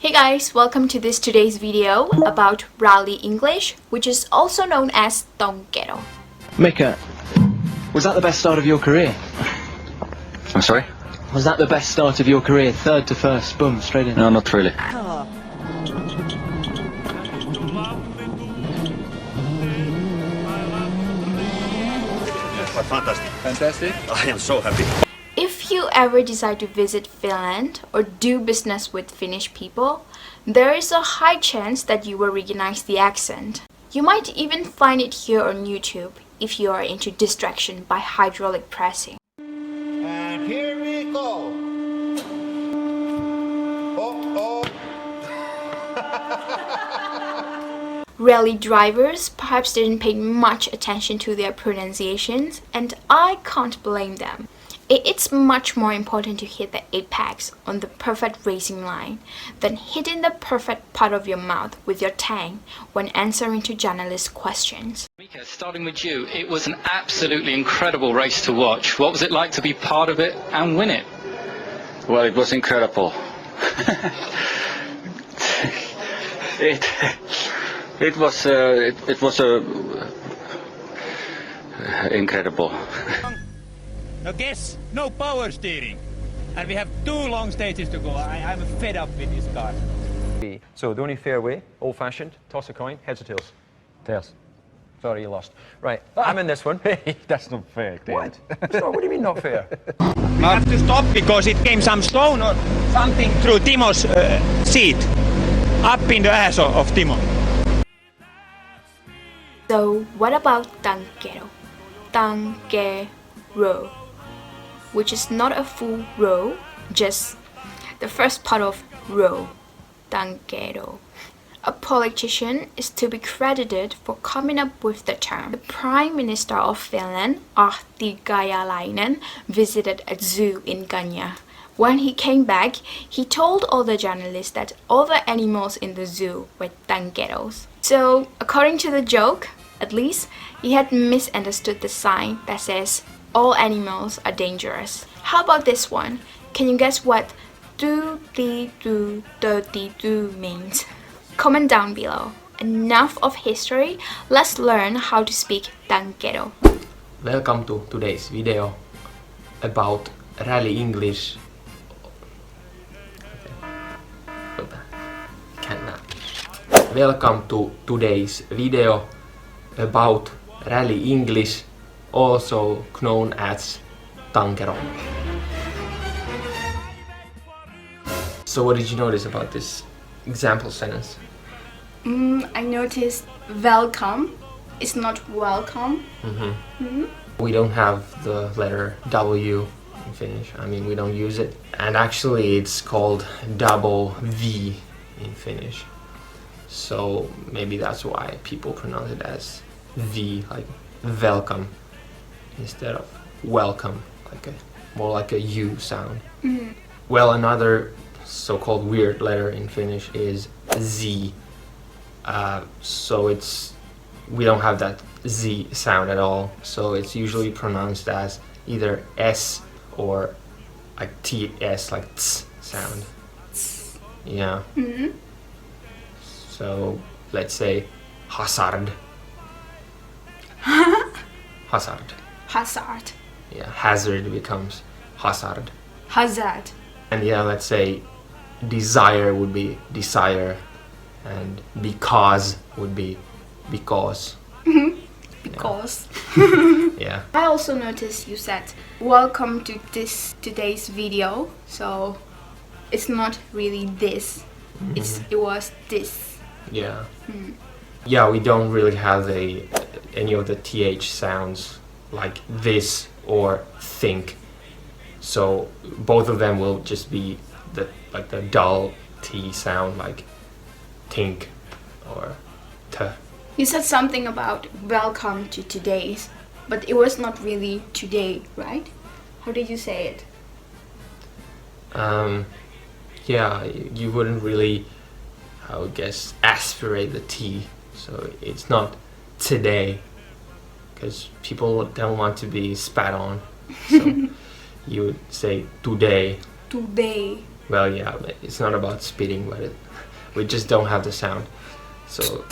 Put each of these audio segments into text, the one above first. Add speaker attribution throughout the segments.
Speaker 1: Hey guys, welcome to this today's video about rally English, which is also known as Tankero.
Speaker 2: Mika, was that the best start of your career?
Speaker 3: I'm sorry?
Speaker 2: Was that the best start of your career? Third to first, boom, straight in.
Speaker 3: No, not really.
Speaker 4: Fantastic.
Speaker 5: Fantastic.
Speaker 4: I am so happy.
Speaker 1: If you ever decide to visit Finland or do business with Finnish people, there is a high chance that you will recognize the accent. You might even find it here on YouTube if you are into distraction by hydraulic pressing.
Speaker 6: And here we go. Oh,
Speaker 1: Rally drivers perhaps didn't pay much attention to their pronunciations, and I can't blame them. It's much more important to hit the apex on the perfect racing line than hitting the perfect part of your mouth with your tongue when answering to journalists' questions.
Speaker 3: Mika, starting with you, it was an absolutely incredible race to watch. What was it like to be part of it and win it? Well, it was incredible. It was incredible.
Speaker 5: No guess, no power steering. And we have 2 long stages to go. I'm fed up with this car.
Speaker 7: So the only fair way, old-fashioned, toss a coin, heads or tails? Tails. Sorry, you lost. Right, I'm in this one. Hey, that's not fair, David. What? So, what do you mean not fair?
Speaker 5: We have to stop because it came some stone or something through Timo's seat. Up in the ass of Timo.
Speaker 1: So what about Tankero? Tankero, which is not a full row, just the first part of row. Tankero. A politician is to be credited for coming up with the term. The Prime Minister of Finland, Ahti Kajalainen, visited a zoo in Kenya. When he came back, he told all the journalists that all the animals in the zoo were tankeros. So, according to the joke, at least, he had misunderstood the sign that says all animals are dangerous. How about this one? Can you guess what 32 means? Comment down below. Enough of history, let's learn how to speak Tankero.
Speaker 8: Welcome to today's video about rally English. Welcome to today's video about rally English, also known as Tankero. So what did you notice about this example sentence?
Speaker 1: I noticed Velkam is not welcome.
Speaker 8: We don't have the letter W in Finnish. I mean, we don't use it. And actually it's called double V in Finnish. So maybe that's why people pronounce it as V, like Velkam, instead of welcome, more like a U sound. Well, another so-called weird letter in Finnish is Z. So we don't have that Z sound at all. So it's usually pronounced as either S or like TS, like TS sound. Yeah. So let's say Hasard. Hasard.
Speaker 1: Hasard.
Speaker 8: Yeah, hazard becomes Hasard.
Speaker 1: Hazard.
Speaker 8: And yeah, let's say Disair would be Disair, and because would be because.
Speaker 1: Because.
Speaker 8: Yeah.
Speaker 1: I also noticed you said welcome to today's video, so it's not really this. It was this.
Speaker 8: Yeah. Yeah, we don't really have any of the TH sounds like this or think. So both of them will just be the dull T sound, like think or t.
Speaker 1: You said something about welcome to today's, but it was not really today, right? How did you say it?
Speaker 8: Yeah, you wouldn't really, I would guess, aspirate the T. So it's not today, because people don't want to be spat on. So you would say today.
Speaker 1: Today.
Speaker 8: Well, yeah, it's not about spitting, but we just don't have the sound. So,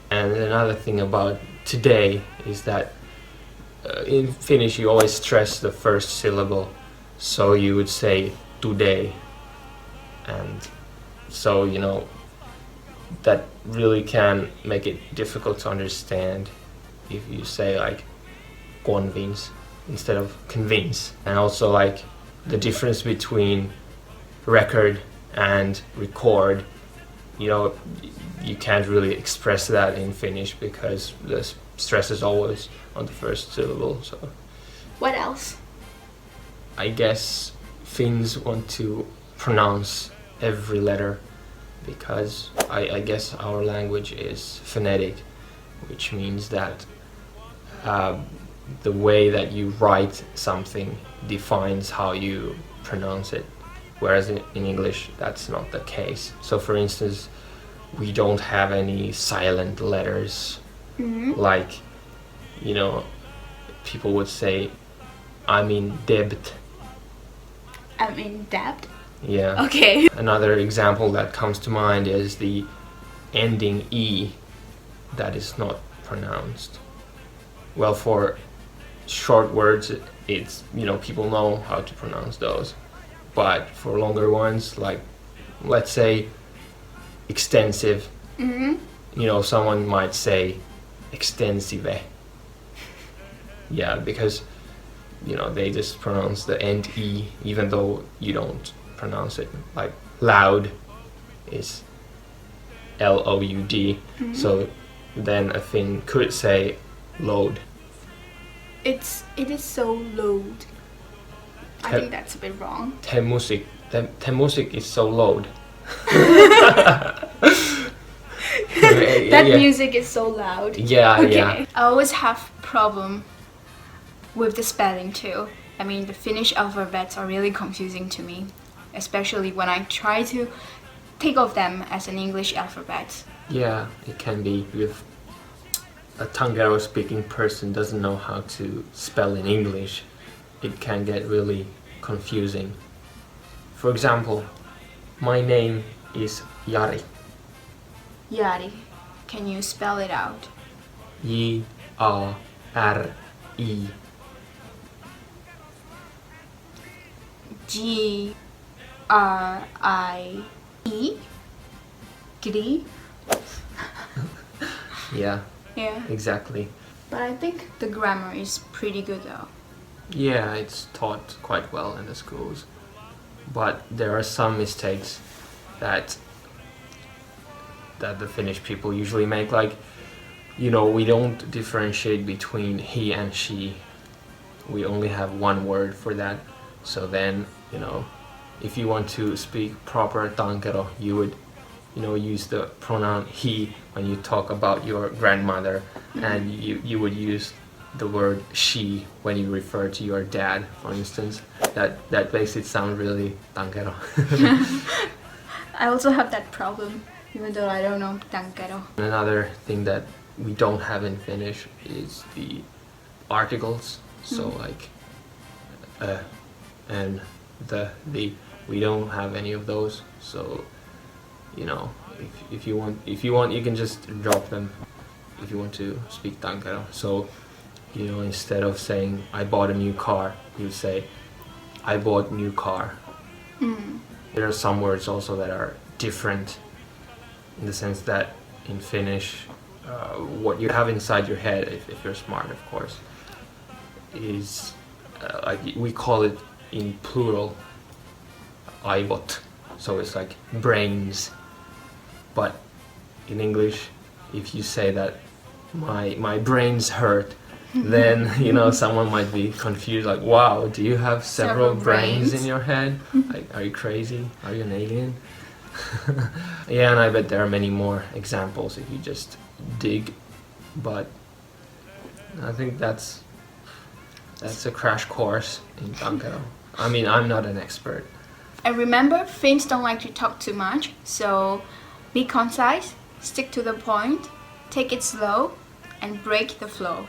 Speaker 8: and another thing about today is that in Finnish you always stress the first syllable, so you would say today, and so that really can make it difficult to understand if you say like convince instead of convince. And also like the difference between record and record, you can't really express that in Finnish because the stress is always on the first syllable. So
Speaker 1: What else?
Speaker 8: I guess Finns want to pronounce every letter because I guess our language is phonetic, which means that the way that you write something defines how you pronounce it, whereas in English that's not the case. So for instance, we don't have any silent letters. Like, people would say, I'm in debt.
Speaker 1: I'm in debt.
Speaker 8: Yeah.
Speaker 1: Okay.
Speaker 8: Another example that comes to mind is the ending E that is not pronounced. Well, for short words, it's, people know how to pronounce those. But for longer ones, like, let's say, extensive, someone might say extensive. Yeah, because, they just pronounce the end E, even though you don't pronounce it. Like, loud is L-O-U-D, so then a Finn could say load.
Speaker 1: It is so loud. I think that's a bit wrong.
Speaker 8: The music is so loud.
Speaker 1: That music is so loud.
Speaker 8: Yeah,
Speaker 1: Okay.
Speaker 8: yeah.
Speaker 1: I always have problem with the spelling too. I mean, the Finnish alphabets are really confusing to me, especially when I try to think of them as an English alphabet.
Speaker 8: Yeah, it can be if a Tankero speaking person doesn't know how to spell in English, it can get really confusing. For example, my name is Jari.
Speaker 1: Jari, can you spell it out?
Speaker 8: J-A-R-I.
Speaker 1: G-R-I-E? Gri?
Speaker 8: Yeah,
Speaker 1: Yeah.
Speaker 8: exactly.
Speaker 1: But I think the grammar is pretty good though.
Speaker 8: Yeah, it's taught quite well in the schools. But there are some mistakes that the Finnish people usually make, like, we don't differentiate between he and she. We only have one word for that. So then, if you want to speak proper Tankero, you would, use the pronoun he when you talk about your grandmother, and you would use the word she when you refer to your dad, for instance. That makes it sound really Tankero.
Speaker 1: I also have that problem, even though I don't know Tankero.
Speaker 8: Another thing that we don't have in Finnish is the articles. So like and the we don't have any of those. So if you want you can just drop them if you want to speak Tankero. So instead of saying I bought a new car, you say I bought new car. There are some words also that are different in the sense that in Finnish, what you have inside your head, if you're smart, of course, is like we call it in plural aivot, so it's like brains. But in English, if you say that my brains hurt, then someone might be confused, like, wow, do you have several brains in your head? Like, are you crazy? Are you an alien? Yeah, and I bet there are many more examples if you just dig, but I think that's a crash course in Tankero. I mean, I'm not an expert.
Speaker 1: And remember, Finns don't like to talk too much, so be concise, stick to the point, take it slow, and break the flow.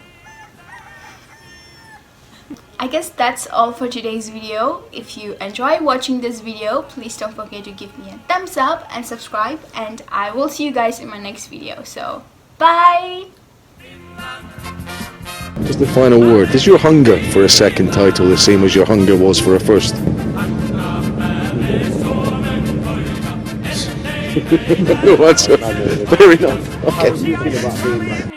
Speaker 1: I guess that's all for today's video. If you enjoy watching this video, please don't forget to give me a thumbs up and subscribe, and I will see you guys in my next video. So, bye!
Speaker 4: Just the final word. Is your hunger for a second title the same as your hunger was for a first? Fair enough. Okay.